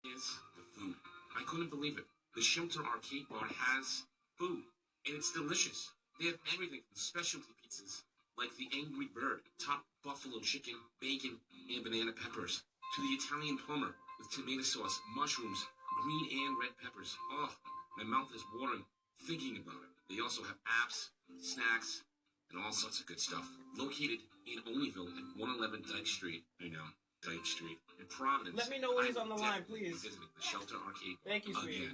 is the food. I couldn't believe it. The Shelter Arcade Bar has food, and it's delicious. They have everything from specialty pizzas like the Angry Bird, top buffalo chicken, bacon, and banana peppers, to the Italian plumber with tomato sauce, mushrooms, green and red peppers. Oh, my mouth is watering thinking about it. They also have apps, snacks, and all sorts of good stuff. Located in Olneyville at 111 Dyke Street. I know, Dyke Street. In Providence. Let me know when he's on the line, please. Visiting the Shelter Arcade. Thank you, sweetie.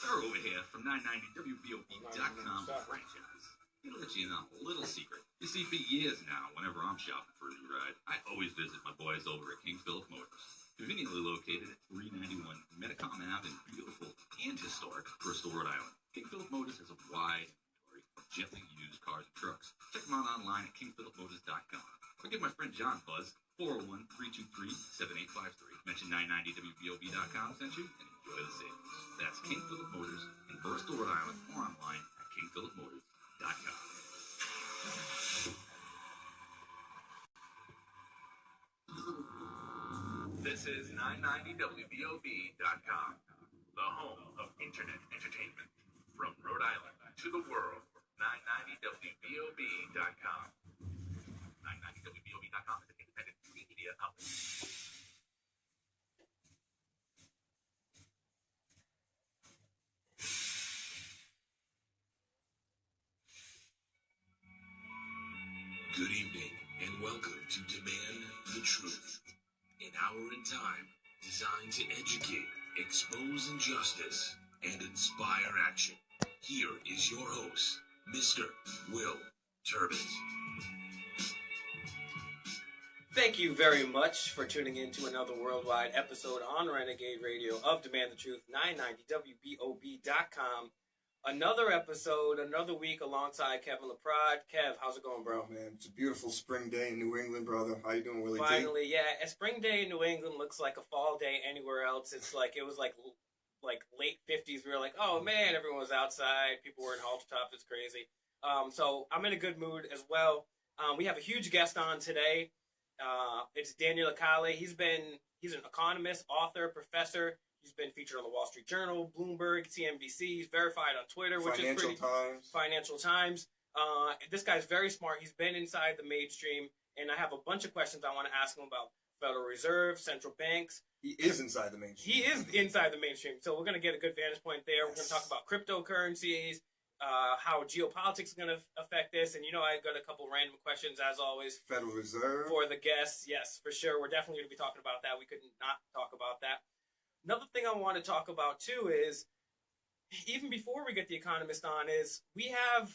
They're over here from 990WBOB.com franchise. Gonna let you in on a little secret. You see, for years now, whenever I'm shopping for a new ride, I always visit my boys over at King Philip Motors. Conveniently located at 391 Metacom Ave in beautiful and historic Bristol, Rhode Island. King Philip Motors has a wide inventory of gently used cars and trucks. Check them out online at KingPhilipMotors.com. Or give my friend John a buzz, 401-323-7853. Mention 990WBOB.com sent you and enjoy the savings. That's King Philip Motors in Bristol, Rhode Island, or online at KingPhilipMotors.com. This is 990WBOB.com, the home of internet entertainment. From Rhode Island to the world, 990WBOB.com. 990WBOB.com is an independent media outlet. Good evening, and welcome to Demand the Truth, an hour in time designed to educate, expose injustice, and inspire action. Here is your host, Mr. Will Turbot. Thank you very much for tuning in to another worldwide episode on Renegade Radio of Demand the Truth, 990WBOB.com. Another episode, another week alongside Kevin LaPrade. Kev, how's it going, bro? Oh, man, it's a beautiful spring day in New England, brother. How you doing, Willie? Finally, yeah. A spring day in New England looks like a fall day anywhere else. It's like, it was like late 50s. We were like, oh, man, everyone was outside. People were in halter tops. It's crazy. So I'm in a good mood as well. We have a huge guest on today. It's Daniel Lacalle. He's an economist, author, professor. He's been featured on the Wall Street Journal, Bloomberg, CNBC. He's verified on Twitter, which is pretty... Financial Times. This guy's very smart. He's been inside the mainstream, and I have a bunch of questions I want to ask him about Federal Reserve, central banks. He is inside the mainstream. He is inside the mainstream, so we're going to get a good vantage point there. Yes. We're going to talk about cryptocurrencies, how geopolitics is going to affect this, and I got a couple random questions, as always. Federal Reserve. For the guests, yes, for sure. We're definitely going to be talking about that. We couldn't not talk about that. Another thing I want to talk about, too, is, even before we get the Economist on, is we have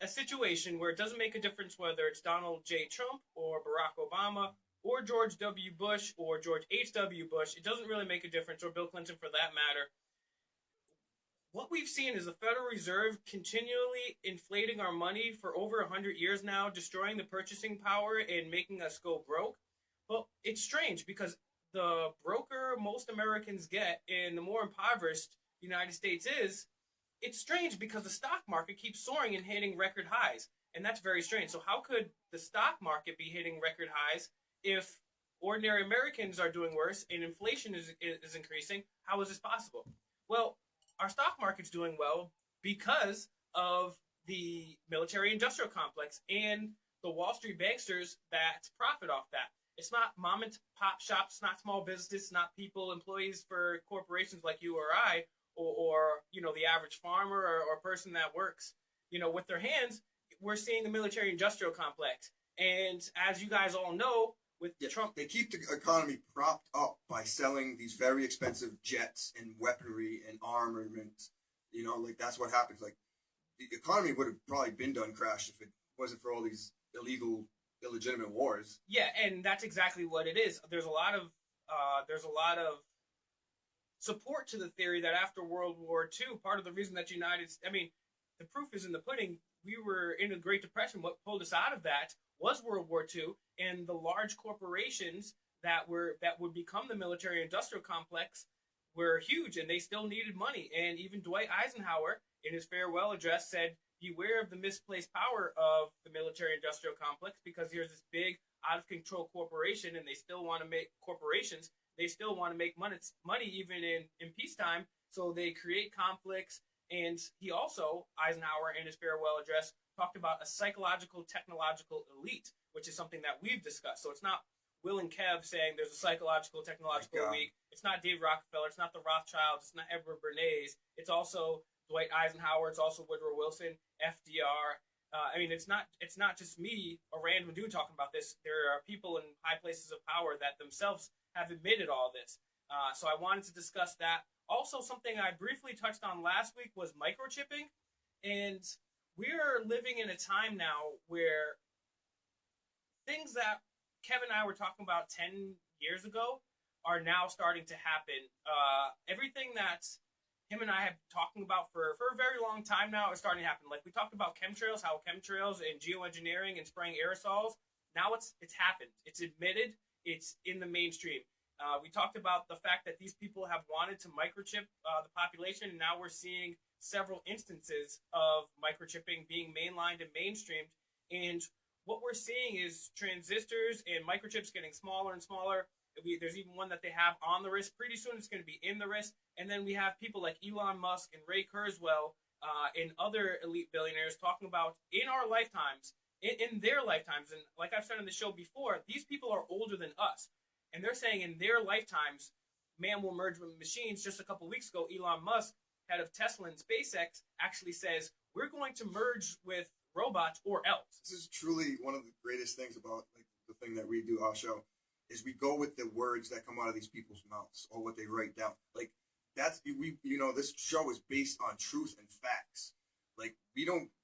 a situation where it doesn't make a difference whether it's Donald J. Trump or Barack Obama or George W. Bush or George H.W. Bush. It doesn't really make a difference, or Bill Clinton for that matter. What we've seen is the Federal Reserve continually inflating our money for over 100 years now, destroying the purchasing power and making us go broke. But it's strange because the broker most Americans get and the more impoverished the United States is, it's strange because the stock market keeps soaring and hitting record highs. And that's very strange. So how could the stock market be hitting record highs if ordinary Americans are doing worse and inflation is increasing? How is this possible? Well, our stock market's doing well because of the military-industrial complex and the Wall Street banksters that profit off that. It's not mom and pop shops, it's not small businesses, it's not people, employees for corporations like you or I, or the average farmer or person that works, with their hands. We're seeing the military-industrial complex. And as you guys all know, with Trump... They keep the economy propped up by selling these very expensive jets and weaponry and armament. That's what happens. Like, the economy would have probably been done crashed if it wasn't for all these illegitimate wars. Yeah, and that's exactly what it is. There's a lot of support to the theory that after World War II, part of the reason that the proof is in the pudding. We were in a Great Depression. What pulled us out of that was World War II, and the large corporations that would become the military-industrial complex were huge, and they still needed money. And even Dwight Eisenhower, in his farewell address, said, beware of the misplaced power of the military-industrial complex, because here's this big, out-of-control corporation, and they still want to make corporations. They still want to make money even in peacetime. So they create conflicts. And he also, Eisenhower, in his farewell address, talked about a psychological, technological elite, which is something that we've discussed. So it's not Will and Kev saying there's a psychological, technological elite. It's not Dave Rockefeller. It's not the Rothschilds. It's not Edward Bernays. It's also Dwight Eisenhower. It's also Woodrow Wilson, FDR. I mean, it's not just me, a random dude, talking about this. There are people in high places of power that themselves have admitted all this. So I wanted to discuss that. Also, something I briefly touched on last week was microchipping. And we're living in a time now where things that Kevin and I were talking about 10 years ago are now starting to happen. Everything that him and I have been talking about for a very long time now is starting to happen. Like we talked about chemtrails, how chemtrails and geoengineering and spraying aerosols, now it's happened. It's admitted. It's in the mainstream. We talked about the fact that these people have wanted to microchip the population, and now we're seeing several instances of microchipping being mainlined and mainstreamed. And what we're seeing is transistors and microchips getting smaller and smaller. There's even one that they have on the wrist. Pretty soon it's going to be in the wrist. And then we have people like Elon Musk and Ray Kurzweil and other elite billionaires talking about in our lifetimes, in their lifetimes. And like I've said on the show before, these people are older than us. And they're saying in their lifetimes, man will merge with machines. Just a couple weeks ago, Elon Musk, head of Tesla and SpaceX, actually says, we're going to merge with robots or else. This is truly one of the greatest things about like the thing that we do, our show, is we go with the words that come out of these people's mouths or what they write down. Like that's this show is based on truth and facts. Like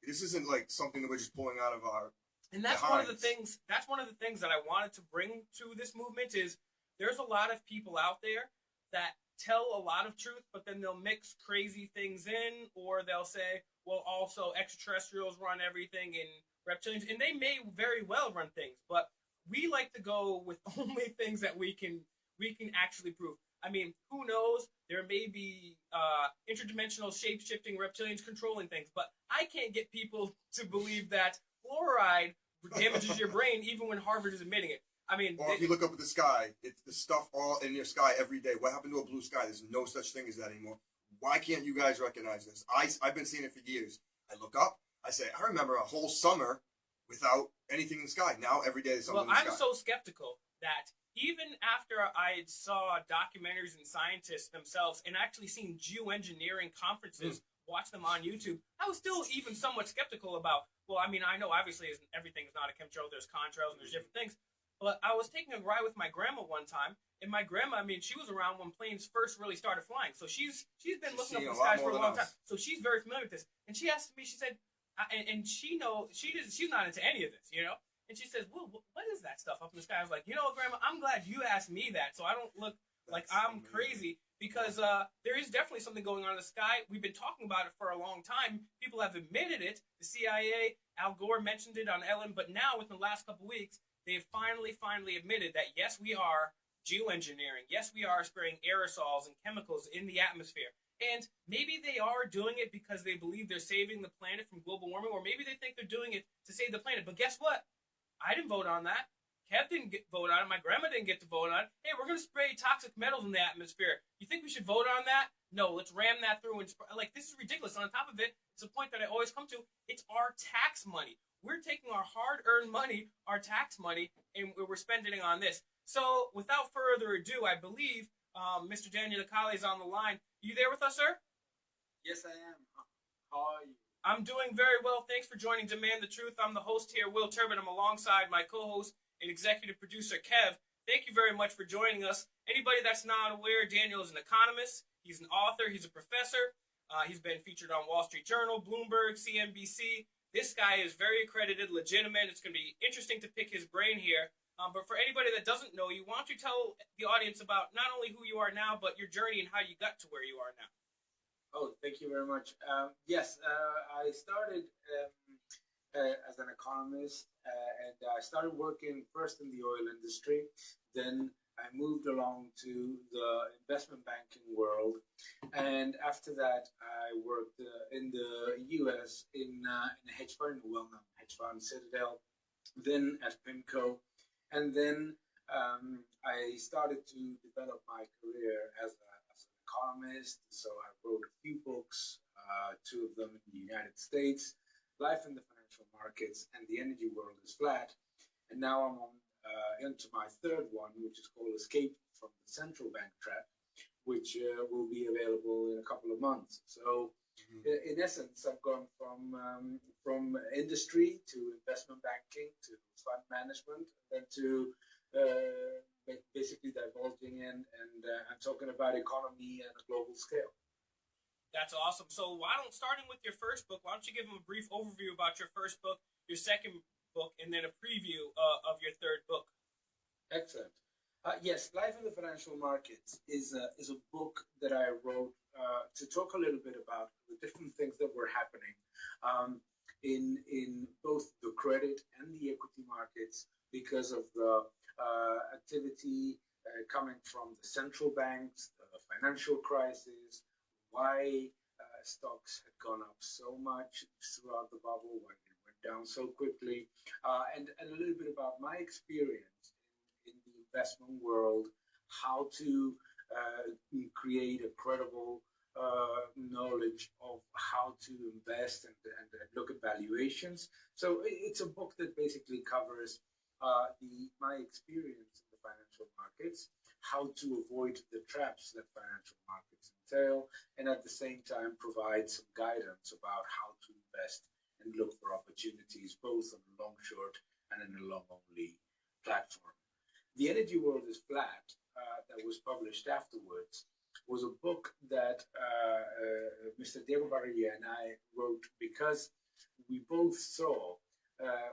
this isn't like something that we're just pulling out of our. And that's one of the things. That's one of the things that I wanted to bring to this movement is there's a lot of people out there that tell a lot of truth, but then they'll mix crazy things in, or they'll say, well, also extraterrestrials run everything and reptilians, and they may very well run things, but we like to go with only things that we can actually prove. I mean, who knows? There may be interdimensional shape-shifting reptilians controlling things, but I can't get people to believe that fluoride damages your brain even when Harvard is admitting it. I mean, or if you look up at the sky, it's the stuff all in your sky every day. What happened to a blue sky? There's no such thing as that anymore. Why can't you guys recognize this? I've been seeing it for years. I look up, I say, I remember a whole summer without anything in the sky. Now every day there's something in the sky. Well, I'm so skeptical that even after I saw documentaries and scientists themselves and actually seen geoengineering conferences, watch them on YouTube, I was still even somewhat skeptical about, well, I mean, I know obviously everything is not a chemtrail, there's contrails and there's different things, but I was taking a ride with my grandma one time, and my grandma, I mean, she was around when planes first really started flying, so she's been looking up at the skies for a long time, so she's very familiar with this, and she asked me, she said, and she's not into any of this, and she says, well, what is that stuff up in the sky? I was like, Grandma, I'm glad you asked me that, so I don't look like I'm crazy, because there is definitely something going on in the sky. We've been talking about it for a long time. People have admitted it. The CIA, Al Gore mentioned it on Ellen, but now within the last couple of weeks, they've finally admitted that, yes, we are geoengineering. Yes, we are spraying aerosols and chemicals in the atmosphere. And maybe they are doing it because they believe they're saving the planet from global warming, or maybe they think they're doing it to save the planet. But guess what? I didn't vote on that. Kev didn't vote on it. My grandma didn't get to vote on it. Hey, we're going to spray toxic metals in the atmosphere. You think we should vote on that? No, let's ram that through. This is ridiculous. On top of it, it's a point that I always come to. It's our tax money. We're taking our hard-earned money, our tax money, and we're spending it on this. So without further ado, I believe Mr. Daniel Lacalle is on the line. You there with us, sir? Yes, I am. How are you? I'm doing very well. Thanks for joining Demand the Truth. I'm the host here, Will Turbin. I'm alongside my co-host and executive producer, Kev. Thank you very much for joining us. Anybody that's not aware, Daniel is an economist. He's an author. He's a professor. He's been featured on Wall Street Journal, Bloomberg, CNBC. This guy is very accredited, legitimate. It's going to be interesting to pick his brain here. But for anybody that doesn't know you, why don't you tell the audience about not only who you are now, but your journey and how you got to where you are now? Oh, thank you very much. Yes, I started as an economist, and I started working first in the oil industry. Then I moved along to the investment banking world, and after that, I worked in the U.S. in a hedge fund, a well-known hedge fund, Citadel, then at PIMCO, and then I started to develop my career as an economist. So I wrote a few books, two of them in the United States, Life in the Financial Markets and The Energy World is Flat. And now I'm on into my third one, which is called Escape from the Central Bank Trap, which will be available in a couple of months. So, in essence, I've gone from industry to investment banking to fund management, then to basically divulging and talking about economy at a global scale. That's awesome. So starting with your first book, why don't you give them a brief overview about your first book, your second book, and then a preview of your third book? Excellent. Yes, Life in the Financial Markets is a book that I wrote to talk a little bit about the different things that were happening in both the credit and the equity markets because of the activity coming from the central banks, the financial crisis, why stocks had gone up so much throughout the bubble, why they went down so quickly, and a little bit about my experience in the investment world, how to create a credible knowledge of how to invest and look at valuations. So it's a book that basically covers my experience in the financial markets, how to avoid the traps that financial markets entail, and at the same time provide some guidance about how to invest and look for opportunities both on a long short and in a long only platform. The Energy World is Flat, that was published afterwards, was a book that Mr. Diego Barilla and I wrote because we both saw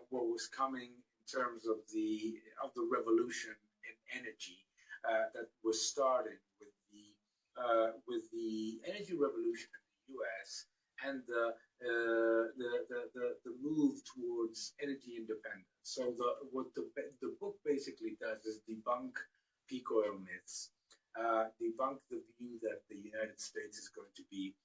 what was coming in terms of the revolution in energy that was started with the energy revolution in the U.S. and the move towards energy independence. So what the book basically does is debunk peak oil myths, debunk the view that the United States is going to be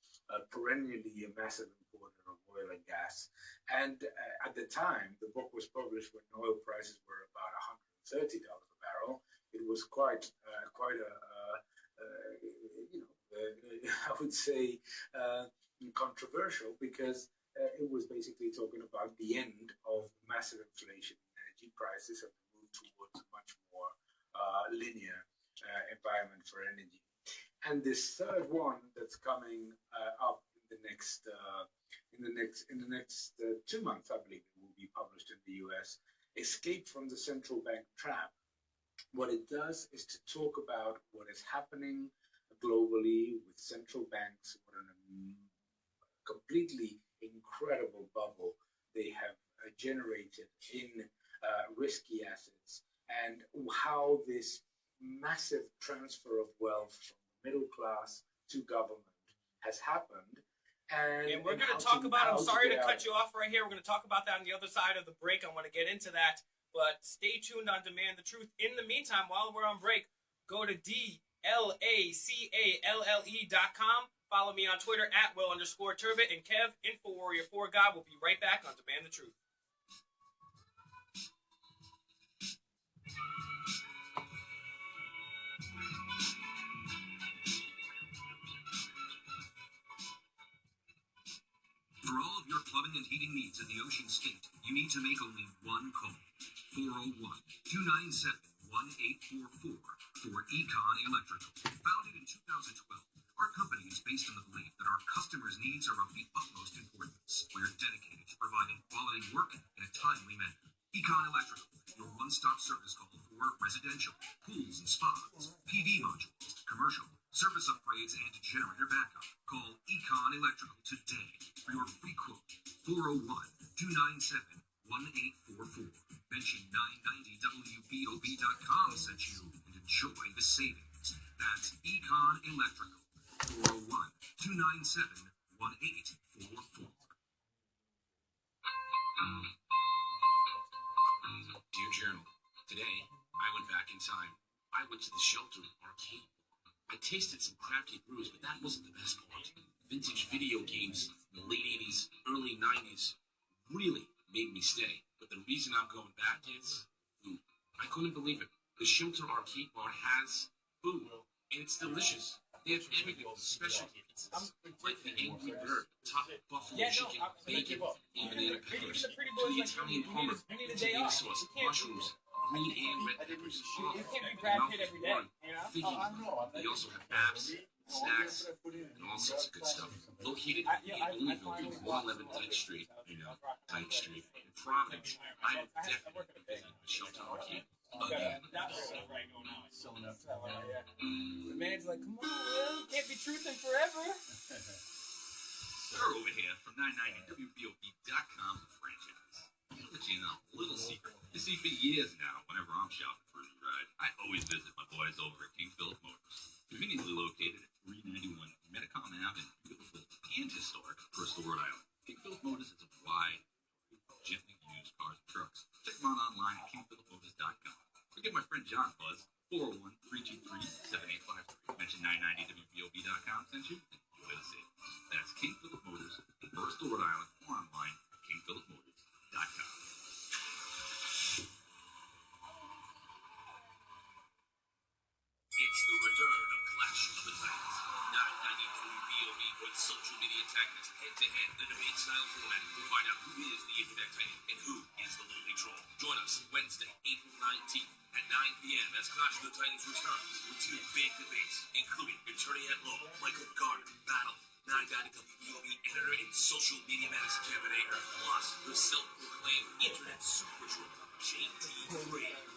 perennially a massive importer of oil and gas. And at the time, the book was published when oil prices were about $130 a barrel. It was quite I would say controversial because it was basically talking about the end of massive inflation in energy prices and the move towards a much more linear environment for energy. And this third one that's coming up in the next 2 months, I believe it will be published in the US, Escape from the Central Bank Trap. What it does is to talk about what is happening globally with central banks, what a completely incredible bubble they have generated in risky assets, and how this massive transfer of wealth from the middle class to government has happened. And we're going to talk about, I'm sorry to cut you off right here. We're going to talk about that on the other side of the break. I want to get into that, but stay tuned on Demand the Truth. In the meantime, while we're on break, go to DLACALLE.com. Follow me on Twitter at Will_Turbot, and Kev, InfoWarrior4 God, will be right back on Demand the Truth. For all of your plumbing and heating needs in the Ocean State, you need to make only one call. 401-297-1844 for Econ Electrical. Founded in 2012, our company is based on the belief that our customers' needs are of the utmost importance. We are dedicated to providing quality work in a timely manner. Econ Electrical, your one-stop service call for residential, pools and spas, PV modules, commercial, service upgrades, and generator backup. Call Econ Electrical today for your free quote. 401-297-1844. Mention 990WBOB.com sent you and enjoy the savings. That's Econ Electrical. 401-297-1844. Dear Journal, today I went back in time. I went to the Shelter arcade. I tasted some crafty brews, but that wasn't the best part. Vintage video games in the late 80s, early 90s really made me stay. But the reason I'm going back is food. I couldn't believe it. The Shelter arcade bar has food, and it's delicious. They have everything from specialty pizzas, like the Angry Bird, top buffalo chicken, bacon, and banana peppers, to the Italian Hummer, tomato sauce, mushrooms, green and red peppers. Oh, You can't be Brad Pitt every day, thinking about it. They also have apps, snacks, and all sorts of good stuff. Located in Louisville, 111 Dyke Street, Dyke Street, in Providence, I would definitely be visiting the Shelter arcade again. The man's like, come on, Will, can't be truthing forever. Sir over here from 990WBOB.com franchise. I'll let you know a little secret. You see, for years now, whenever I'm shopping for a new ride, I always visit my boys over at King Philip Motors. Conveniently located at 391 Metacom Ave in beautiful and historic Bristol, Rhode Island. King Philip Motors is a wide variety of gently used cars and trucks. Check them out online at KingPhilipMotors.com. Or give my friend John a buzz, 401-323-7853. Mention 990WBOB.com sent you, and you'll get a savings. That's King Philip Motors in Bristol, Rhode Island, or online at KingPhilipMotors.com. It's the return of Clash of the Titans. 990 WBOB puts social media antagonists head-to-head in the debate-style format to find out who is the Internet Titan and who is the lonely troll. Join us Wednesday, April 19th at 9 p.m. as Clash of the Titans returns with two big debates, including attorney-at-law Michael Gardner, battle 990 WBOB editor and social media menace Kevin Aher, plus the self-proclaimed Internet super troll JT3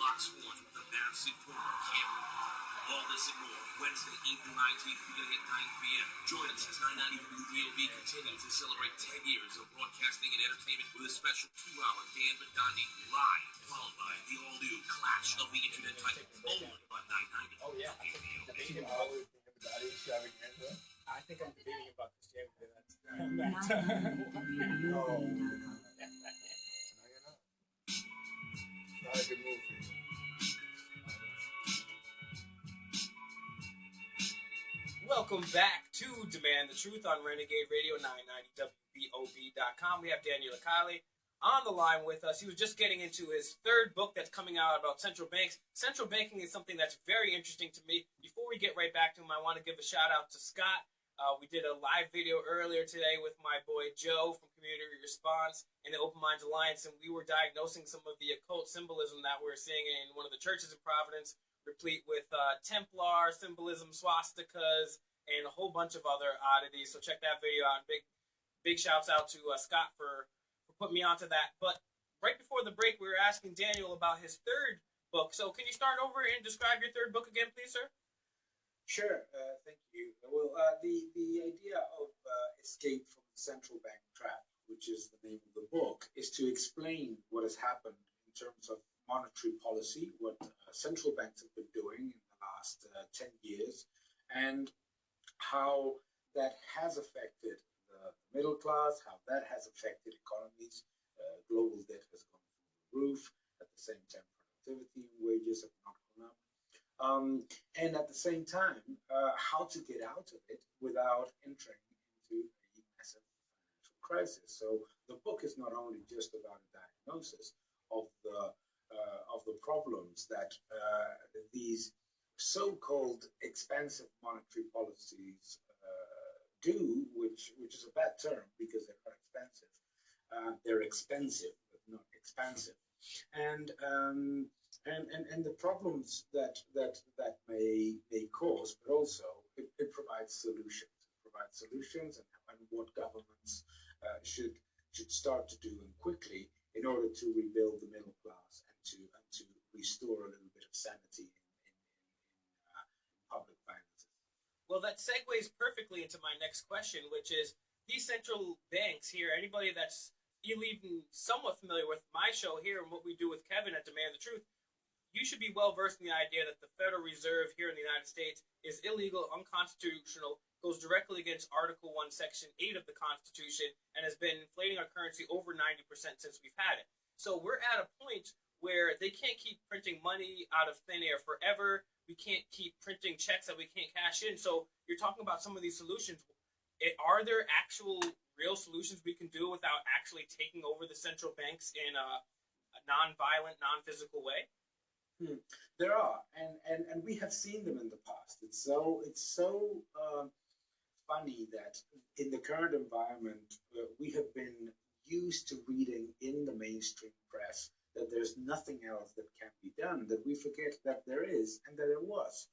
locks one the massive former Cameron Hall. All this and more, Wednesday, April 19th, beginning at 9 p.m. Join us as 990 WBOB continues to celebrate 10 years of broadcasting and entertainment with a special 2-hour Dan Bidandi live, followed by the all-new Clash of the Internet Titans, only on 990 Oh, yeah. WBOB. I think I'm debating about this jam. Not a good move for you. Welcome back to Demand the Truth on Renegade Radio 990WBOB.com. We have Daniel Lacalle on the line with us. He was just getting into his third book that's coming out about central banks. Central banking is something that's very interesting to me. Before we get right back to him, I want to give a shout out to Scott. We did a live video earlier today with my boy Joe from Community Response and the Open Minds Alliance, and we were diagnosing some of the occult symbolism that we're seeing in one of the churches in Providence, replete with Templar symbolism, swastikas, and a whole bunch of other oddities. So check that video out. Big shouts out to Scott for putting me onto that. But right before the break, we were asking Daniel about his third book. So can you start over and describe your third book again, please, sir? Sure, thank you. Well, the idea of escape from the central bank trap, which is the name of the book, is to explain what has happened in terms of monetary policy, what central banks have been doing in the last 10 years, and how that has affected the middle class, how that has affected economies. Global debt has gone through the roof. At the same time, productivity and wages have not gone up. And at the same time, how to get out of it without entering into a massive financial crisis. So the book is not only just about a diagnosis of the problems that these so-called expensive monetary policies do, which is a bad term because they're not expensive. They're expensive, but not expansive. And the problems that may cause, but also it provides solutions. It provides solutions and what governments should start to do and quickly in order to rebuild the middle class and to restore a little bit of sanity in public finances. Well, that segues perfectly into my next question, which is these central banks here, anybody that's even somewhat familiar with my show here and what we do with Kevin at Demand the Truth, you should be well versed in the idea that the Federal Reserve here in the United States is illegal, unconstitutional, goes directly against Article 1, Section 8 of the Constitution, and has been inflating our currency over 90% since we've had it. So we're at a point where they can't keep printing money out of thin air forever. We can't keep printing checks that we can't cash in. So you're talking about some of these solutions. Are there actual real solutions we can do without actually taking over the central banks in a non-violent, non-physical way? There are, and we have seen them in the past. It's so funny that in the current environment, we have been used to reading in the mainstream press that there's nothing else that can be done, that we forget that there is and that it was.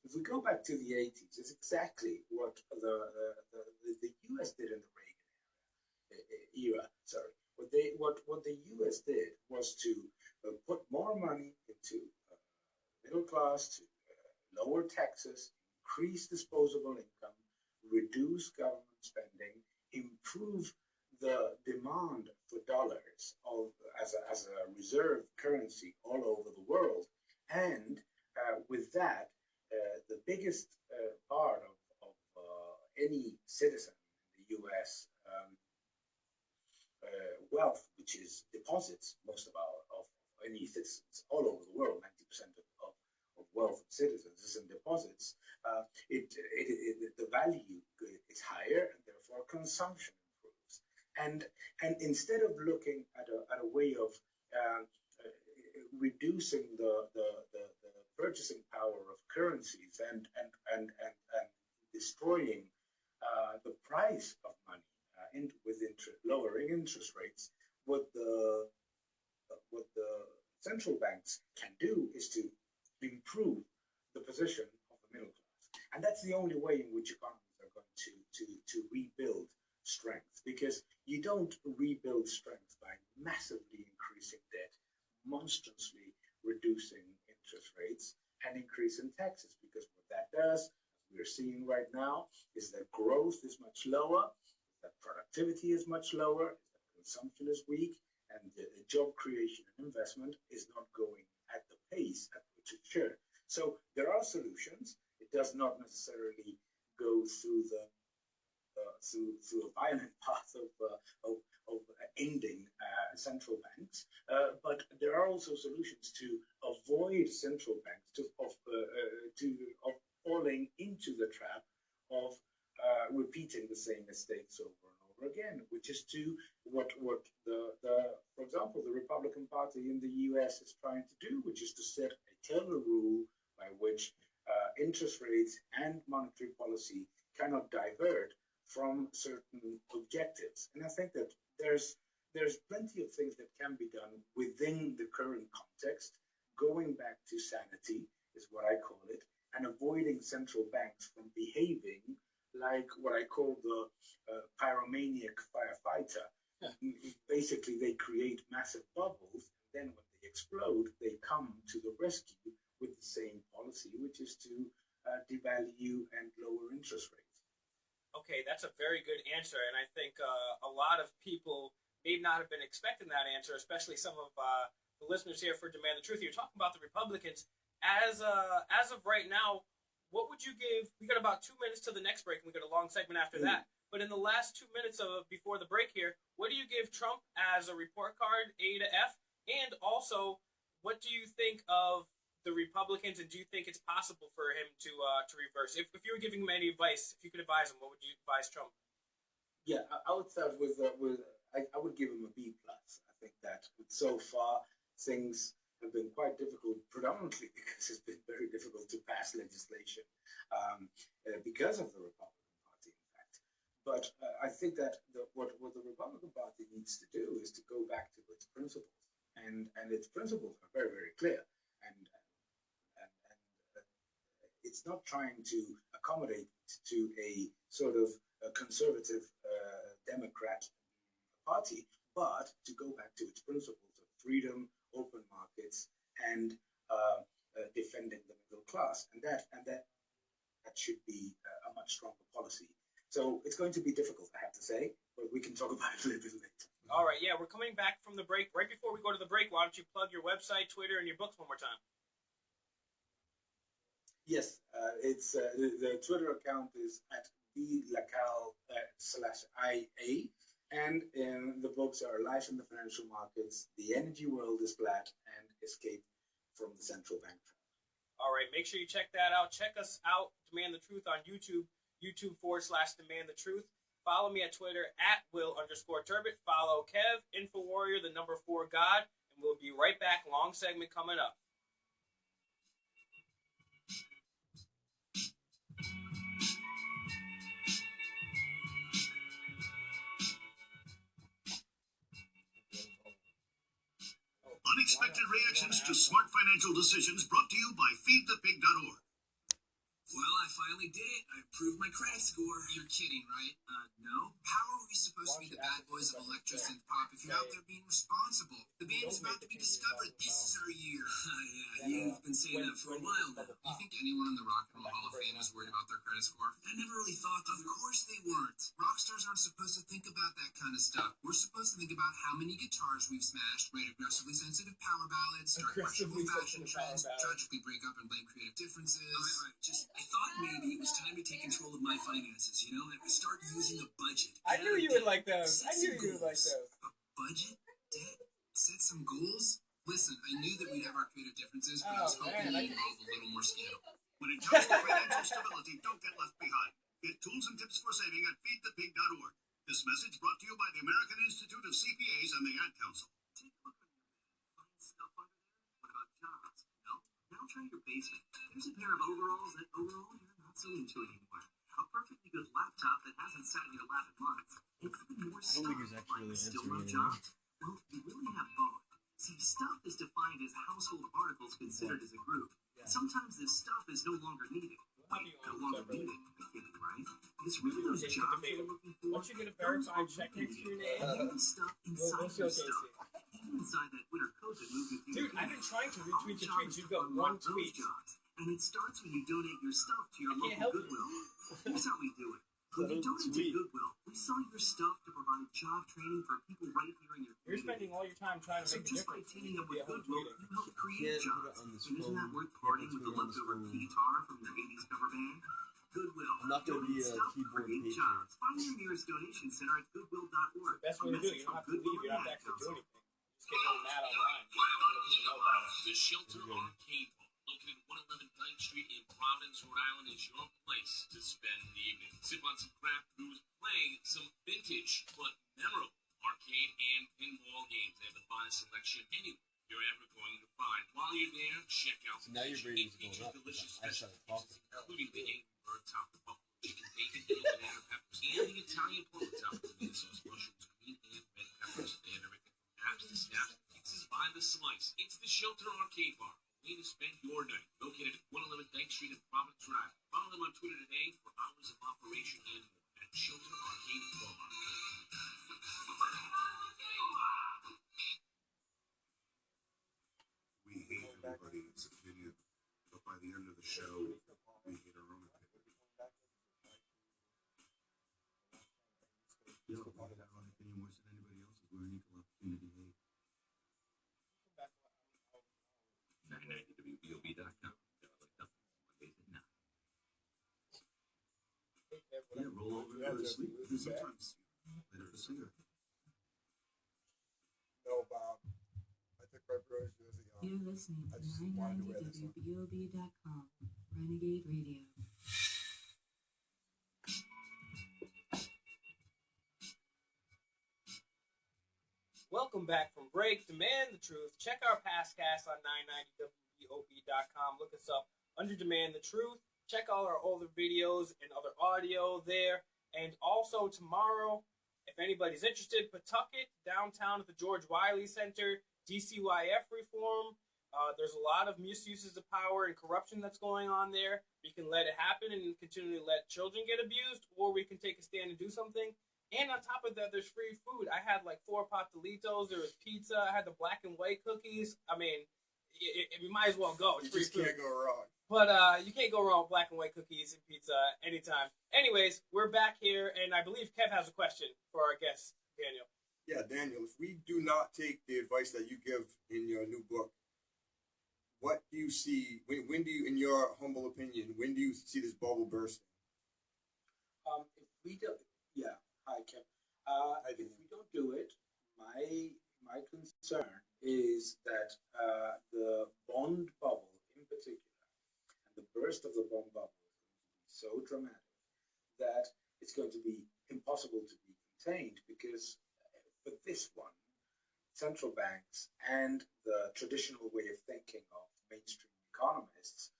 If we go back to the 80s, it's exactly what the U.S. did in the Reagan era. Sorry, what the U.S. did was to put more money into middle class, to lower taxes, increase disposable income, reduce government spending, improve the demand for dollars as a reserve currency all over the world, and with that, the biggest part of any citizen in the U.S. Wealth, which is deposits, most of any citizens all over the world, 90% of wealth of citizens is in deposits. The value is higher, and therefore consumption improves. And instead of looking at a way of reducing the purchasing power of currencies and destroying the price of money with lowering interest rates, what the central banks can do is to improve the position of the middle class, and that's the only way in which economies are going to rebuild strength, because you don't rebuild strength by massively increasing debt, monstrously reducing interest rates, and increasing taxes, because what that does, as we're seeing right now, is that growth is much lower, that productivity is much lower, that consumption is weak, and the job creation and investment is not going at the pace at which it should. So there are solutions. It does not necessarily go through a violent path of ending central banks, but there are also solutions to avoid central banks of falling into the trap of repeating the same mistakes over and over again, which is to what for example, the Republican Party in the U.S. is trying to do, which is to set a killer rule by which interest rates and monetary policy cannot divert from certain objectives. And I think that there's plenty of things that can be done within the current context. Going back to sanity is what I call it, and avoiding central banks from behaving like what I call the pyromaniac firefighter. Basically, they create massive bubbles, and then when they explode, they come to the rescue with the same policy, which is to devalue and lower interest rates. Okay, that's a very good answer, and I think a lot of people may not have been expecting that answer, especially some of the listeners here for Demand the Truth. You're talking about the Republicans. As of right now, what would you give? We got about 2 minutes to the next break, and we got a long segment after that. But in the last 2 minutes before the break here, what do you give Trump as a report card, A to F? And also, what do you think of the Republicans, and do you think it's possible for him to reverse? If you were giving him any advice, if you could advise him, what would you advise Trump? Yeah, I would start with I would give him a B plus. I think that so far things have been quite difficult, predominantly because it's been very difficult to pass legislation because of the Republican Party, in fact. But I think that what the Republican Party needs to do is to go back to its principles, and its principles are very, very clear. And it's not trying to accommodate to a sort of a conservative Democrat party, but to go back to its principles of freedom, open markets, and defending the middle class, and that should be a much stronger policy. So it's going to be difficult, I have to say, but we can talk about it a little bit later. All right, yeah, we're coming back from the break. Right before we go to the break, why don't you plug your website, Twitter, and your books one more time? Yes, it's the Twitter account is at @Lacalle /IA, And in the books are Life in the Financial Markets, The Energy World is Black, and Escape from the Central Bank Trap. All right, make sure you check that out. Check us out, Demand the Truth on YouTube, YouTube.com/Demand the Truth. Follow me at Twitter at Will_Turbot. Follow Kev, InfoWarrior, the number 4 God, and we'll be right back. Long segment coming up. Unexpected reactions to smart financial decisions brought to you by feedthepig.org. Well, I finally did it. I improved my credit score. You're kidding, right? No. How are we supposed to be the bad boys of electrosynth pop if you're out there being responsible? The band is about to be discovered. This is our year. Yeah, you've been saying that for a while now. You think anyone in the Rock and Roll Hall of Fame is worried about their credit score? I never really thought. Of course they weren't. Rock stars aren't supposed to think about that kind of stuff. We're supposed to think about how many guitars we've smashed, write aggressively sensitive power ballads, start questionable fashion trends, tragically break up and blame creative differences. I thought maybe it was time to take control of my finances, you know, and start using a budget. I knew you would like those. A budget? Debt? Set some goals? Listen, I knew that we'd have our creative differences, but I was hoping you'd involve a little more scandal. When it comes to financial stability, don't get left behind. Get tools and tips for saving at feedthepig.org. This message brought to you by the American Institute of CPAs and the Ad Council. Take a look at your find stuff under there. What about jobs? No? Now try your basement. There's a pair of overalls that overall you're not so into anymore. A perfectly good laptop that hasn't sat in your lap in months. And even more stuff. Still no jobs? Well, you really have both. See, stuff is defined as household articles considered as a group. Sometimes this stuff is no longer needed. Wait, no longer needed. You're kidding, right? It's really those jobs you're looking for. Once you get a verified check next to your name, Even stuff inside your stuff. Even inside that winter coat that moved with you. dude, I've been trying to retweet your tweets. You've got one tweet. And it starts when you donate your stuff to your can't local help it. Goodwill. Here's how we do it. When you donate to Goodwill, we sell your stuff to provide job training for people right here in your You're community. spending all your time trying to So make a just by difference. teaming up Be with a whole Goodwill, tweeter. you help create jobs. And isn't that worth parting with the leftover key guitar from your 80s cover band? Goodwill. I'm not gonna be a Donate stuff, keyboard create patriot. jobs. Find your nearest donation center at goodwill.org. Best way to do it. You don't have to leave. You don't have to actually do anything. Just get really mad online. Let people know about it. The Shelter Arcade Bar, located at 111 9th Street in Providence, Rhode Island, is your place to spend the evening. Sip on some craft brews, play some vintage but memorable arcade and pinball games. They have the finest selection anywhere you're ever going to find. While you're there, check out So now your ratings it features going up. delicious I special started talking. including the Angry Bird top, the buffalo chicken, bacon, and banana peppers, and the Italian pork top with tomato sauce, mushrooms, green and red peppers. They have everything from apps to snaps, pizzas by the slice. It's the Shelter Arcade Bar. Way to spend your night. Located at 111 9th Street in Providence, Rhode Island. Follow them on Twitter today for hours of operation and more at Shelter Arcade Bar. We hate everybody's opinion, but by the end of the show, we hate our own opinion. Yo, I got my opinion worse than anybody else's. We're an equal opportunity hate. 990WBOB.com. Yeah, roll over and go to sleep. Sometimes, Light up a cigarette. No, Bob. I took my brother's jersey off. You're listening I to just wanted to wear this one. 990WBOB.com, Renegade Radio. Welcome back from break. Demand the Truth. Check our past casts on 990WBOB.com. Look us up under Demand the Truth. Check all our older videos and other audio there. And also tomorrow, if anybody's interested, Pawtucket, downtown at the George Wiley Center, DCYF reform. There's a lot of misuses of power and corruption that's going on there. We can let it happen and continue to let children get abused, or we can take a stand and do something. And on top of that, there's free food. I had like 4 pastelitos. There was pizza. I had the black and white cookies. I mean, you might as well go. It's You free just food. can't go wrong. But you can't go wrong with black and white cookies and pizza anytime. Anyways, we're back here, and I believe Kev has a question for our guest, Daniel. Yeah, Daniel, if we do not take the advice that you give in your new book, what do you see, when do you, in your humble opinion, when do you see this bubble bursting? If we don't, yeah, hi Kim. If we don't do it, my concern is that the bond bubble in particular, and the burst of the bond bubble is so dramatic that it's going to be impossible to be contained, because for this one, central banks and the traditional way of thinking of mainstream economists,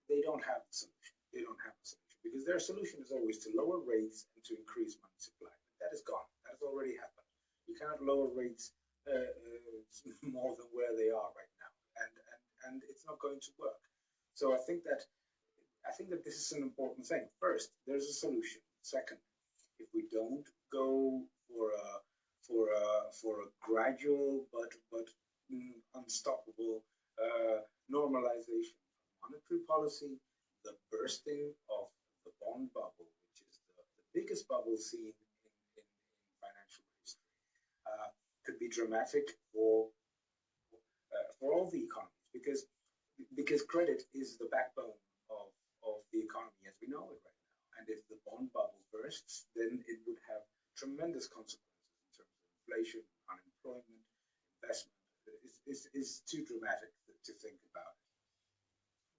they don't have the solution. They don't have the solution, because their solution is always to lower rates and to increase money supply. That is gone. That has already happened. You cannot lower rates more than where they are right now, and it's not going to work. So I think that this is an important thing. First, there's a solution. Second, if we don't go for a gradual but unstoppable normalization of monetary policy, the bursting of the bond bubble, which is the biggest bubble seen in financial history, could be dramatic for all the economies, because credit is the backbone of the economy as we know it right now. And if the bond bubble bursts, then it would have tremendous consequences in terms of inflation, unemployment, investment. Is too dramatic to think about.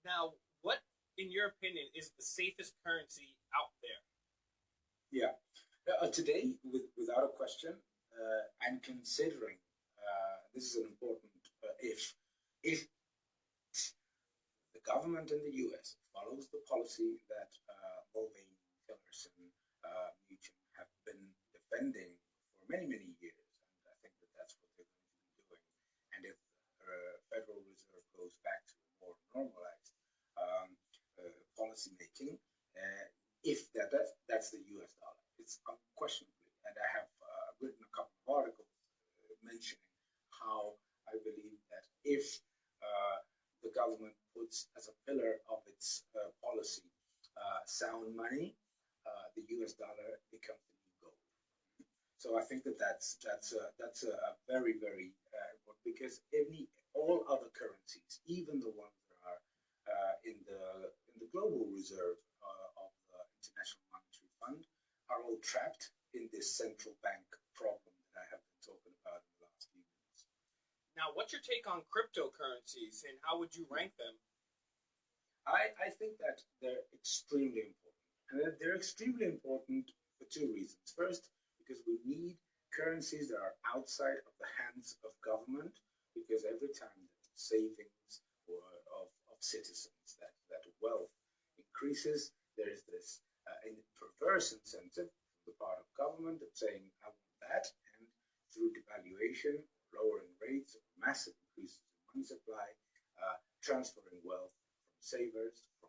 Now, what, in your opinion, is the safest currency out there? Yeah, today, without a question, and considering this is an important if the government in the U.S. follows the policy that Mulvaney, Tillerson, Mnuchin have been defending for many years, and I think that that's what they're going to be doing. And if the Federal Reserve goes back to a more normalized policy making, if that's the U.S. dollar, it's unquestionably. And I have written a couple of articles mentioning how I believe that if the government puts as a pillar of its policy sound money, the U.S. dollar becomes the new gold. So I think that that's a very important, because all other currencies, even the ones that are in the global reserve of the International Monetary Fund, are all trapped in this central bank problem that I have been talking about in the last few minutes. Now, what's your take on cryptocurrencies, and how would you rank them? I think that they're extremely important. And they're extremely important for two reasons. First, because we need currencies that are outside of the hands of government, because every time that savings of citizens, that wealth increases, there is this perverse incentive from the part of government of saying, I want that, and through devaluation, lowering rates, massive increases in money supply, transferring wealth from savers, from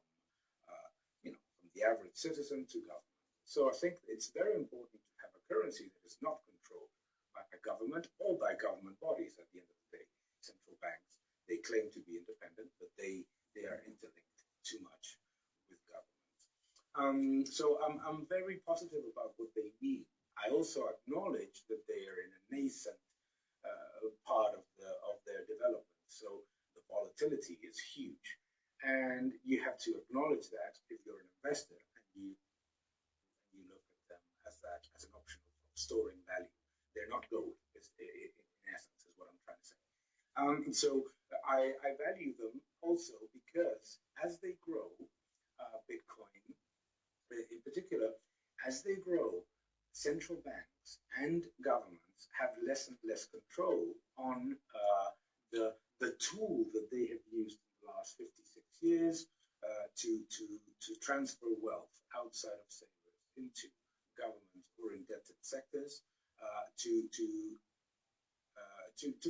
the average citizen to government. So I think it's very important to have a currency that is not controlled by a government or by government bodies. At the end of the day, central banks, they claim to be independent, but they are interlinked too much with government. So I'm very positive about what they mean. I also acknowledge that they are in a nascent part of their development. So the volatility is huge. And you have to acknowledge that if you're an investor and you look at them as an option of storing value. They're not gold, in essence, is what I'm trying to say. So I value them also because as they grow, Bitcoin in particular, as they grow, central banks and governments have less and less control on the tool that they have used in the last 56 years to transfer wealth outside of savers into government or indebted sectors to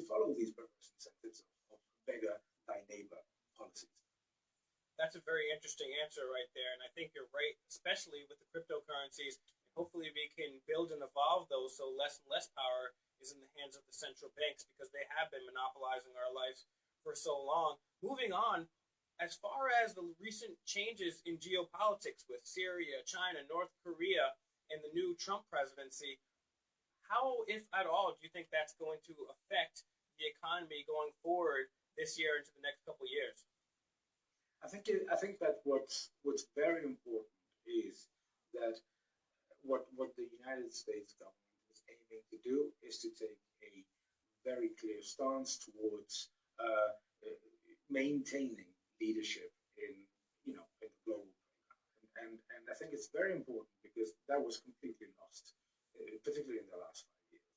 follow these perverse incentives of beggar thy neighbor policies. That's a very interesting answer right there, and I think you're right, especially with the cryptocurrencies. Hopefully we can build and evolve those so less and less power is in the hands of the central banks, because they have been monopolizing our lives for so long. Moving on, as far as the recent changes in geopolitics with Syria, China, North Korea, and the new Trump presidency, how, if at all, do you think that's going to affect the economy going forward this year into the next couple of years? I think that what's very important is that what the United States government has aiming to do is to take a very clear stance towards maintaining leadership in in the global program. And I think it's very important because that was completely lost, particularly in the last 5 years.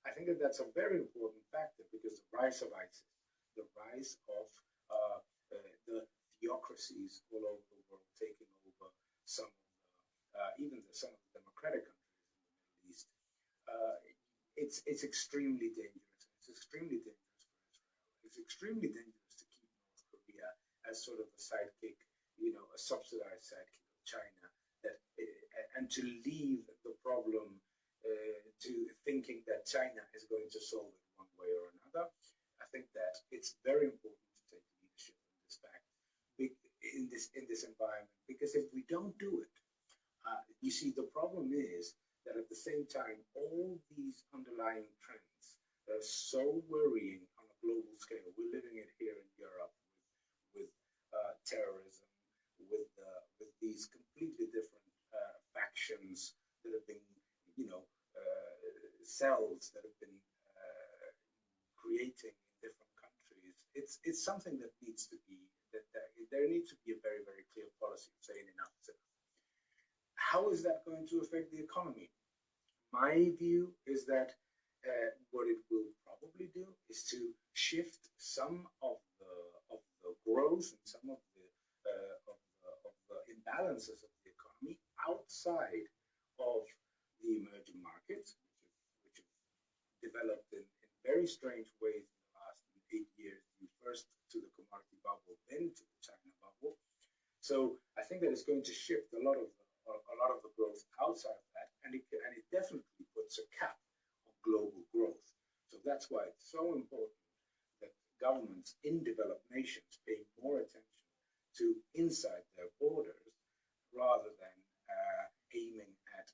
I think that that's a very important factor because the rise of ISIS, the rise of the theocracies all over the world taking over some of some of the democratic countries in the Middle East, it's extremely dangerous. It's extremely dangerous for Israel. It's extremely dangerous to keep North Korea as sort of a sidekick, a subsidized sidekick of China, and to leave the problem to thinking that China is going to solve it one way or another. I think that it's very important to take leadership in this fact, in this environment, because if we don't do it, you see, the problem is that at the same time, all these underlying trends are so worrying on a global scale. We're living it here in Europe with terrorism, with these completely different factions that have been, cells that have been creating in different countries. It's something that needs to be there needs to be a very, very clear policy of saying enough is enough. How is that going to affect the economy? My view is that what it will probably do is to shift some of the growth and some of the imbalances of the economy outside of the emerging markets, which have developed in very strange ways in the last 8 years, first to the commodity bubble, then to the China bubble. So I think that it's going to shift a lot of the growth outside of that, and it definitely puts a cap on global growth. So that's why it's so important that governments in developed nations pay more attention to inside their borders rather than aiming at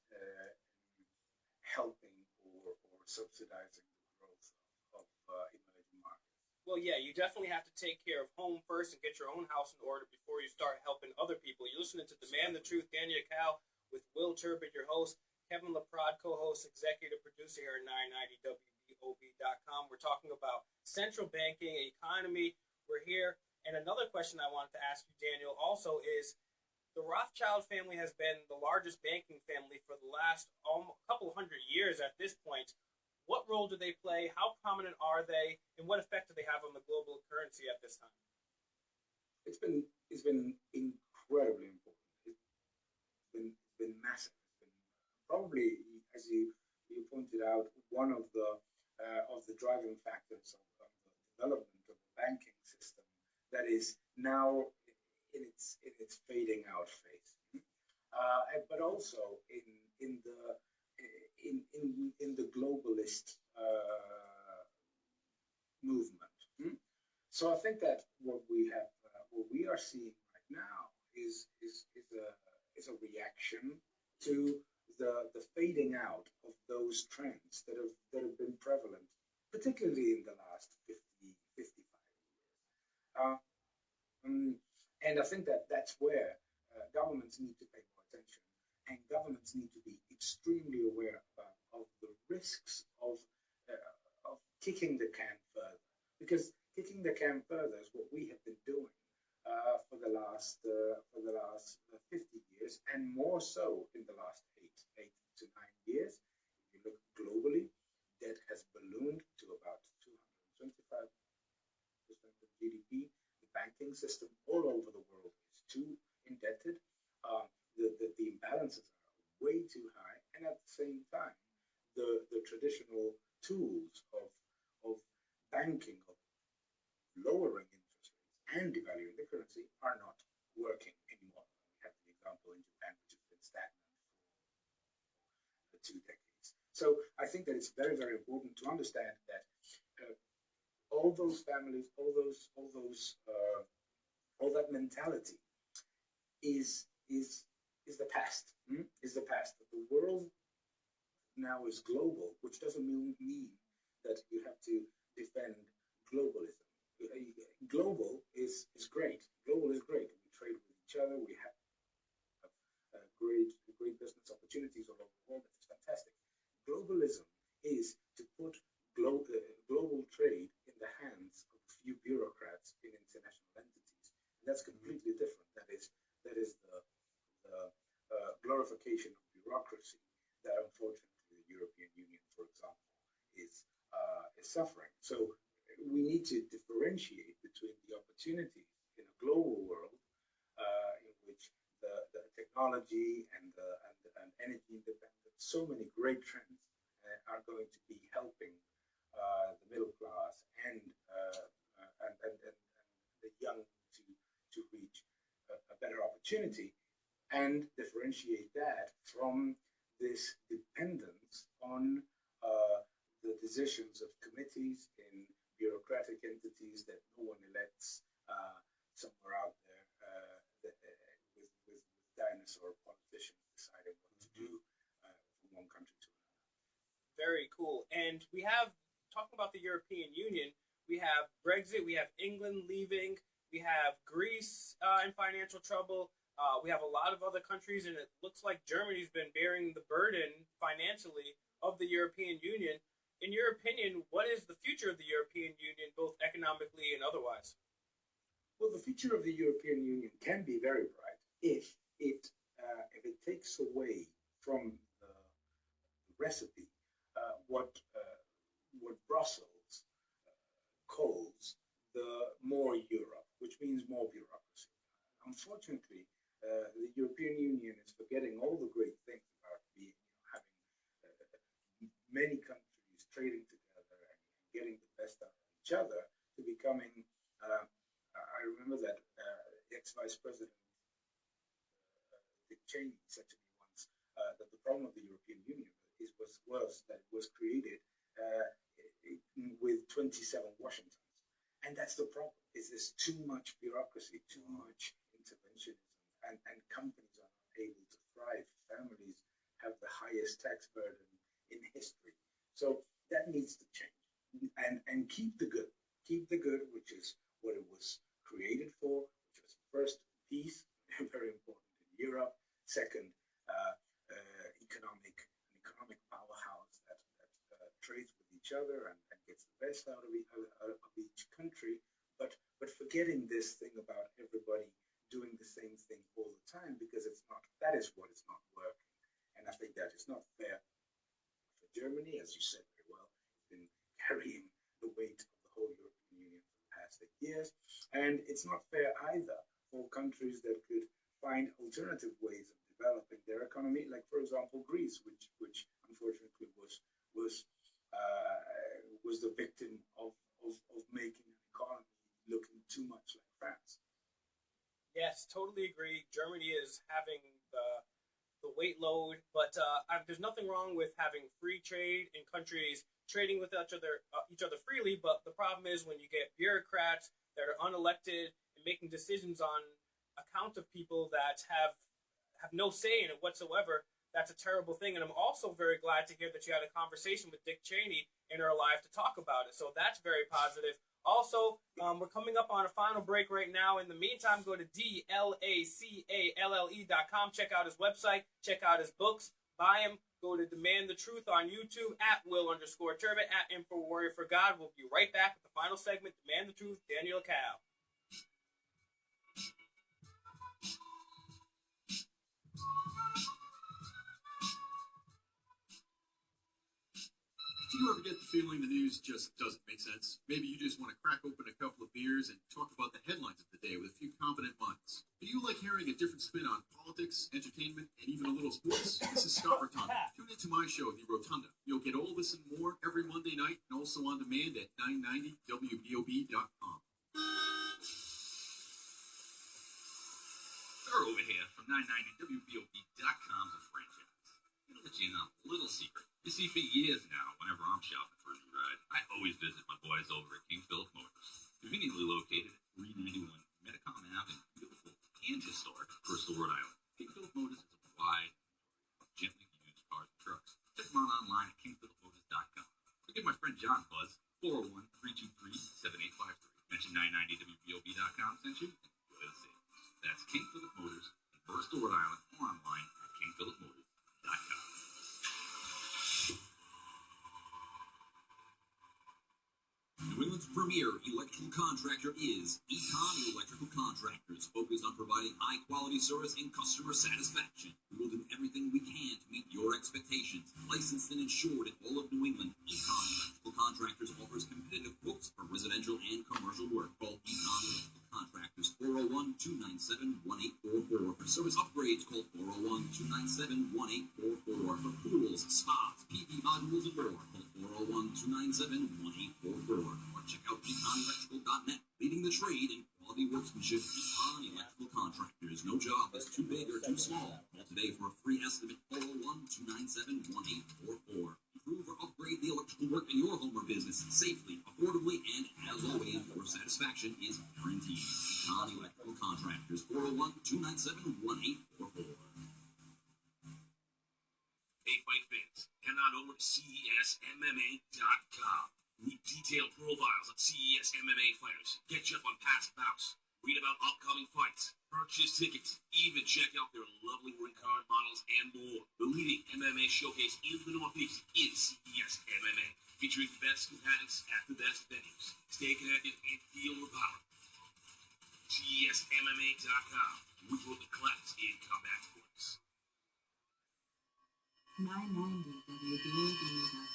helping or subsidizing the growth of emerging markets. Well, yeah, you definitely have to take care of home first and get your own house in order before you start helping other people. You're listening to Demand the Truth, Daniel Cal with Will Turbid, your host, Kevin LaPrade, co-host, executive producer here at 990WBOB.com. We're talking about central banking, economy. We're here. And another question I wanted to ask you, Daniel, also is the Rothschild family has been the largest banking family for the last couple hundred years at this point. What role do they play? How prominent are they? And what effect do they have on the global currency at this time? It's been incredibly important. It's been massive. It's been probably, as you pointed out, one of the driving factors of the development of the banking system that is now in its fading out phase. But also in the globalist movement. So I think that what we are seeing right now is a reaction to the fading out of those trends that have been prevalent, particularly in the last 55 years. And I think that that's where governments need to pay more attention, and governments need to be extremely aware of the risks of kicking the can further, because kicking the can further is what we have been doing for the last 50 years, and more so in the last 8 to 9 years. If you look globally, debt has ballooned to about 225% of GDP. The banking system all over the world is too indebted. The imbalances are way too high, and at the same time, the traditional tools of banking, of lowering interest rates and devaluing the currency are not working anymore. We have the example in Japan, which has been stagnant for 2 decades. So I think that it's very, very important to understand that all those families, all that mentality is the past. Is the past. But the world now is global, which doesn't mean that you have to defend globalism. Global is great. Global is great. We trade with each other. We have great business opportunities all over the world. It's fantastic. Globalism That's completely different. That is the glorification of bureaucracy that unfortunately the European Union, for example, is suffering. So we need to differentiate between the opportunities in a global world in which the technology and energy independence, so many great trends are going to be helping the middle class and the young to reach a better opportunity, and differentiate that from this dependence on the decisions of committees in bureaucratic entities that no one elects somewhere out there with dinosaur politicians deciding what to do from one country to another. Very cool. And we have, talking about the European Union, we have Brexit, we have England leaving, we have Greece in financial trouble. We have a lot of other countries, and it looks like Germany's been bearing the burden financially of the European Union. In your opinion, what is the future of the European Union, both economically and otherwise? Well, the future of the European Union can be very bright if it takes away from the recipe what Brussels calls the more Europe, which means more bureaucracy. Unfortunately, the European Union is forgetting all the great things about having many countries trading together and getting the best out of each other to becoming. I remember that ex-Vice President Dick Cheney said to me once that the problem of the European Union was that it was created with 27 Washingtons, and that's the problem. Is there's too much bureaucracy, too much interventionism, and companies are not able to thrive. Families have the highest tax burden in history, so that needs to change. And keep the good, which is what it was created for, which was first peace, very important in Europe. Second, economic powerhouse that trades with each other and gets the best out of each country. But forgetting this thing about everybody doing the same thing all the time, because that is what is not working. And I think that is not fair for Germany, as you said very well. It's been carrying the weight of the whole European Union for the past 8 years. And it's not fair either for countries that could find alternative ways of developing their economy, like, for example, Greece, which unfortunately was the victim of making an economy looking too much like France. Yes, totally agree. Germany is having the weight load, but there's nothing wrong with having free trade in countries trading with each other freely. But the problem is when you get bureaucrats that are unelected and making decisions on account of people that have no say in it whatsoever. That's a terrible thing. And I'm also very glad to hear that you had a conversation with Dick Cheney in her life to talk about it. So that's very positive. Also, we're coming up on a final break right now. In the meantime, go to DLACALLE.com. Check out his website. Check out his books. Buy him. Go to Demand the Truth on YouTube at Will_Turbot at InfoWarrior for God. We'll be right back with the final segment, Demand the Truth, Daniel Cow. Do you ever get the feeling the news just doesn't make sense? Maybe you just want to crack open a couple of beers and talk about the headlines of the day with a few competent minds. Do you like hearing a different spin on politics, entertainment, and even a little sports? This is Scott Rotunda. Tune into my show, The Rotunda. You'll get all this and more every Monday night and also on demand at 990WBOB.com. They're over here from 990WBOB.com, the franchise. I'm going to let you in on a little secret. You see, for years now, whenever I'm shopping for a new ride, I always visit my boys over at King Philip Motors. Conveniently located at 391 Metacom Ave in beautiful Kansas store, Bristol, Rhode Island. King Philip Motors is a wide of gently used cars and trucks. Check them out online at KingPhilipMotors.com. Or give my friend John Buzz, 401-323-7853. Mention 990WBOB.com sent you, and enjoy the savings. That's King Philip Motors in Bristol, Rhode Island, or online at KingPhilipMotors.com. New England's premier electrical contractor is Econ Electrical Contractors, focused on providing high-quality service and customer satisfaction. We will do everything we can to meet your expectations. Licensed and insured in all of New England, Econ Electrical Contractors offers competitive quotes for residential and commercial work. Call Econ Electrical Contractors 401-297-1844. For service upgrades, call 401-297-1844. For pools, spas, PV modules, and more, call 401-297-1844. Or check out econelectrical.net. Leading the trade in quality workmanship, Econ Electrical Contractors. No job is too big or too small. Call today for a free estimate. 401-297-1844. Improve or upgrade the electrical work in your home or business safely, affordably, and as always, your satisfaction is guaranteed. Econ Electrical Contractors. 401-297-1844. Hey, fight fans, head on over to CESMMA.com. Read detailed profiles of CES MMA fighters. Get you up on past bouts. Read about upcoming fights. Purchase tickets. Even check out their lovely ring card models and more. The leading MMA showcase in the Northeast is CES MMA, featuring the best combatants at the best venues. Stay connected and feel the power. CESMMA.com. We put the class in combat sports. 990WBAB.com.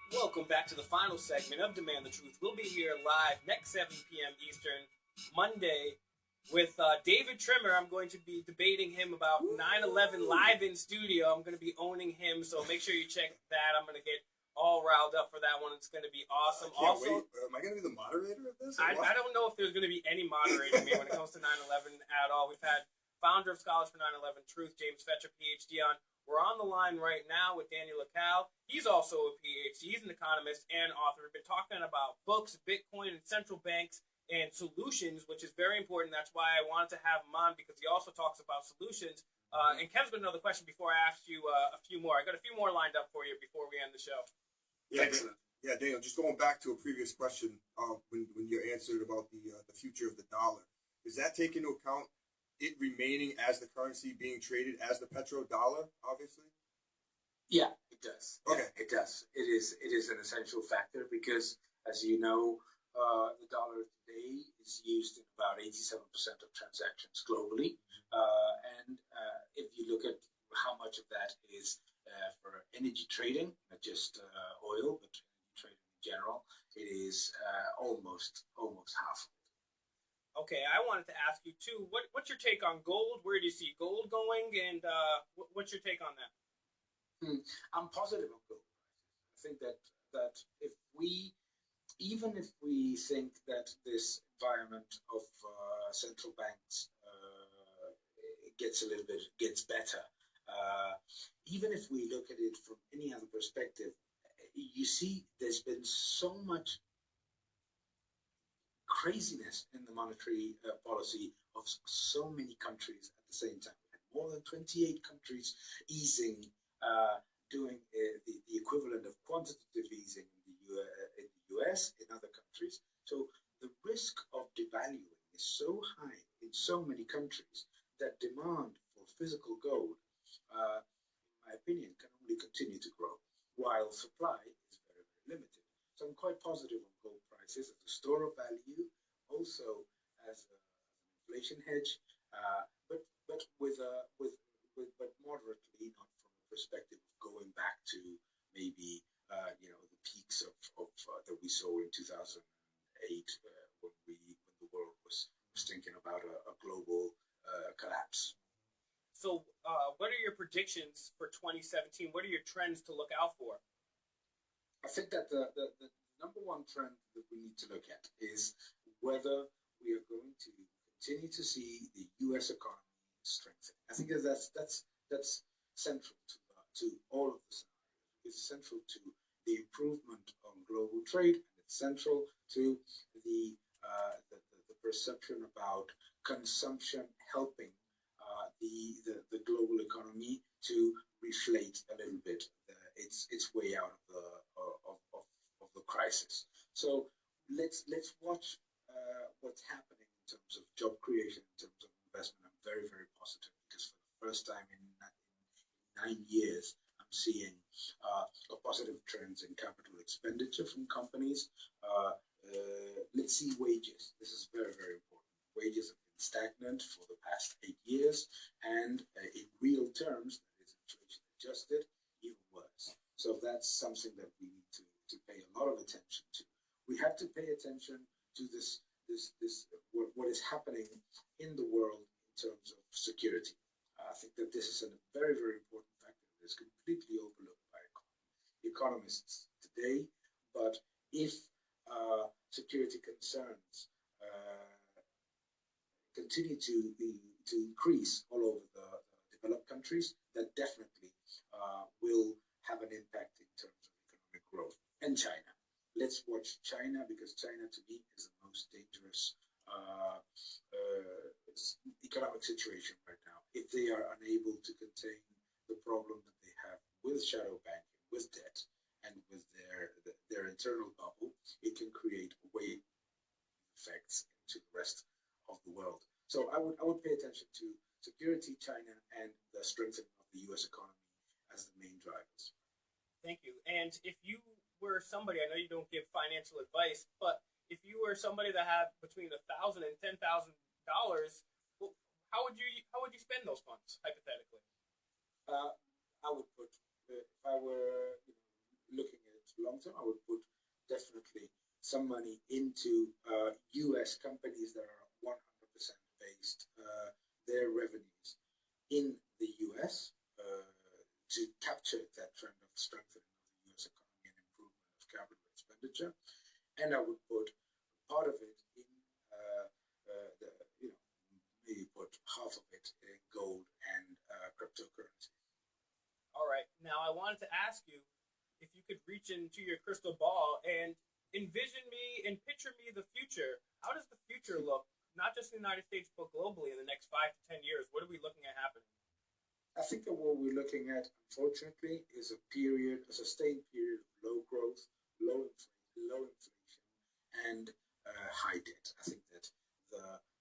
Welcome back to the final segment of Demand the Truth. We'll be here live next 7 p.m. Eastern, Monday, with David Trimmer. I'm going to be debating him about 9/11 live in studio. I'm going to be owning him, so make sure you check that. I'm going to get all riled up for that one. It's going to be awesome. I can't Also, wait. Am I going to be the moderator of this? I don't know if there's going to be any moderating me when it comes to 9/11 at all. We've had founder of Scholars for 9/11 Truth, James Fetcher, PhD, on. We're on the line right now with Daniel Lacalle. He's also a PhD. He's an economist and author. We've been talking about books, Bitcoin, and central banks and solutions, which is very important. That's why I wanted to have him on, because he also talks about solutions. And Kev's got another question before I ask you a few more. I got a few more lined up for you before we end the show. Yeah, excellent. Yeah, Daniel, just going back to a previous question, when you answered about the future of the dollar, does that take into account it remaining as the currency being traded as the petrodollar, obviously? Yeah, it does. Okay. Yeah, it does. It is an essential factor because, as you know, the dollar today is used in about 87% of transactions globally. And if you look at how much of that is for energy trading, not just oil, but energy trading in general, it is almost half. Okay, I wanted to ask you too. What's your take on gold? Where do you see gold going? And what's your take on that? I'm positive on gold prices. I think that even if we think that this environment of central banks gets better, even if we look at it from any other perspective, you see there's been so much craziness in the monetary policy of so many countries at the same time. More than 28 countries easing, doing the equivalent of quantitative easing in the US, in other countries. So the risk of devaluing is so high in so many countries that demand for physical gold, in my opinion, can only continue to grow, while supply is very, very limited. So I'm quite positive on gold prices as a store of value, also as an inflation hedge, but moderately, not from the perspective of going back to maybe the peaks of that we saw in 2008 when the world was thinking about a global collapse. So, what are your predictions for 2017? What are your trends to look out for? I think that the number one trend that we need to look at is whether we are going to continue to see the U.S. economy strengthen. I think that's central to all of the scenarios. It's central to the improvement on global trade, and it's central to the perception about consumption helping the global economy to reflate a little bit its way out of the crisis. So let's watch what's happening in terms of job creation, in terms of investment. I'm very, very positive because for the first time in 9 years, of positive trends in capital expenditure from companies. Let's see wages. This is very, very important. Wages have been stagnant for the past 8 years, and in real terms, that is inflation adjusted, even worse. So that's something that we need to pay a lot of attention to. We have to pay attention to this what is happening in the world in terms of security. I think that this is a very, very important factor that is completely overlooked by economists today. But if security concerns continue to increase all over the developed countries, that definitely will have an impact in terms of economic growth. And China. Let's watch China, because China, to me, is the most dangerous economic situation right now. If they are unable to contain the problem that they have with shadow banking, with debt, and with their internal bubble, it can create wave effects into the rest of the world. So I would pay attention to security, China, and the strengthening of the U.S. economy as the main drivers. Thank you. And if you were somebody, I know you don't give financial advice, but if you were somebody that had between $1,000 and $10,000, well, how would you spend those funds hypothetically? I would put, if I were looking at long term, I would put definitely some money into U.S. companies that are 100% based their revenues in the U.S. To capture that trend of strengthening of the U.S. economy and improvement of capital expenditure. And I would put part of it in maybe put half of it in gold and cryptocurrency. All right. Now I wanted to ask you if you could reach into your crystal ball and envision me and picture me the future. How does the future look, not just in the United States, but globally in the next 5 to 10 years? What are we looking at happening? I think that what we're looking at, unfortunately, is a sustained period of low growth, low inflation, and high debt. I think that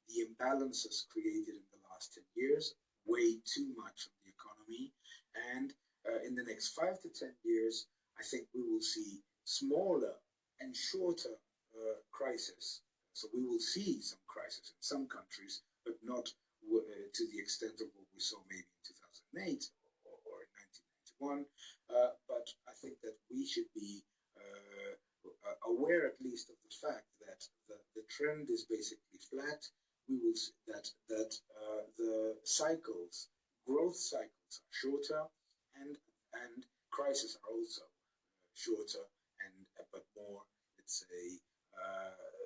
the imbalances created in the last 10 years weigh too much on the economy. And in the next 5 to 10 years, I think we will see smaller and shorter crises. So we will see some crises in some countries, but not to the extent of what we saw maybe in 2008 or in 1991. But I think that we should be aware at least of the fact that the trend is basically flat. We will see that the growth cycles are shorter, and crises are also shorter but more, let's say,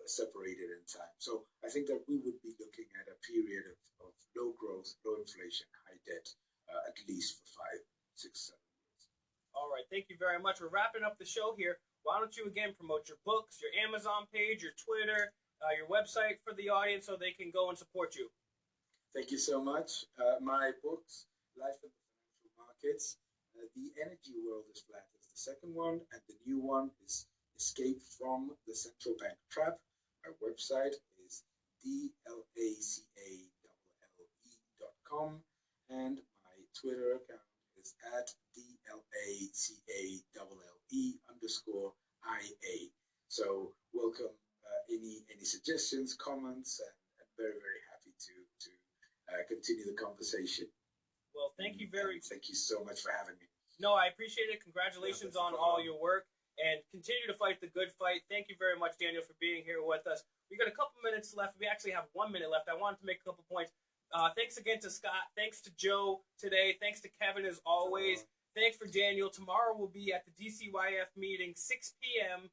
separated in time. So I think that we would be looking at a period of low growth, low inflation, high debt, at least for 5, 6, 7 years. All right, thank you very much. We're wrapping up the show here. Why don't you again promote your books, your Amazon page, your Twitter, your website for the audience so they can go and support you? Thank you so much. My books, Life in the Financial Markets, The Energy World is Flat is the second one, and the new one is Escape from the Central Bank Trap. My website is dlacalle.com, and my Twitter account is at dlacalle_IA. So welcome any suggestions, comments, and very, very happy to continue the conversation. Well, thank you so much for having me. No, I appreciate it. Congratulations on all your work, and continue to fight the good fight. Thank you very much, Daniel, for being here with us. We got a couple minutes left. We actually have 1 minute left. I wanted to make a couple points. Thanks again to Scott. Thanks to Joe today. Thanks to Kevin as always. Thanks for Daniel. Tomorrow we'll be at the DCYF meeting, 6 p.m.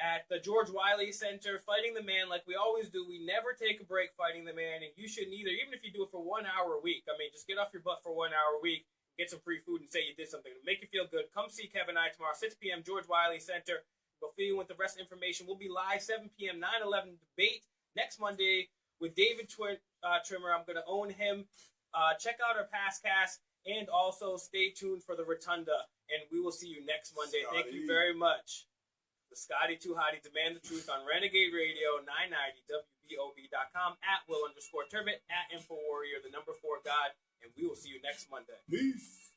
at the George Wiley Center, fighting the man like we always do. We never take a break fighting the man, and you shouldn't either, even if you do it for 1 hour a week. I mean, just get off your butt for 1 hour a week, get some free food, and say you did something. It'll make you feel good. Come see Kevin and I tomorrow, 6 p.m., George Wiley Center. We'll fill you with the rest of the information. We'll be live 7 p.m., 9/11 debate next Monday with David Trimmer. I'm going to own him. Check out our past cast, and also stay tuned for the Rotunda, and we will see you next Monday. Scotty. Thank you very much. The Scotty Too Hottie Demand the Truth on Renegade Radio, 990WBOB.com, at Will_Turbot, at InfoWarrior, the number 4 God, and we will see you next Monday. Peace.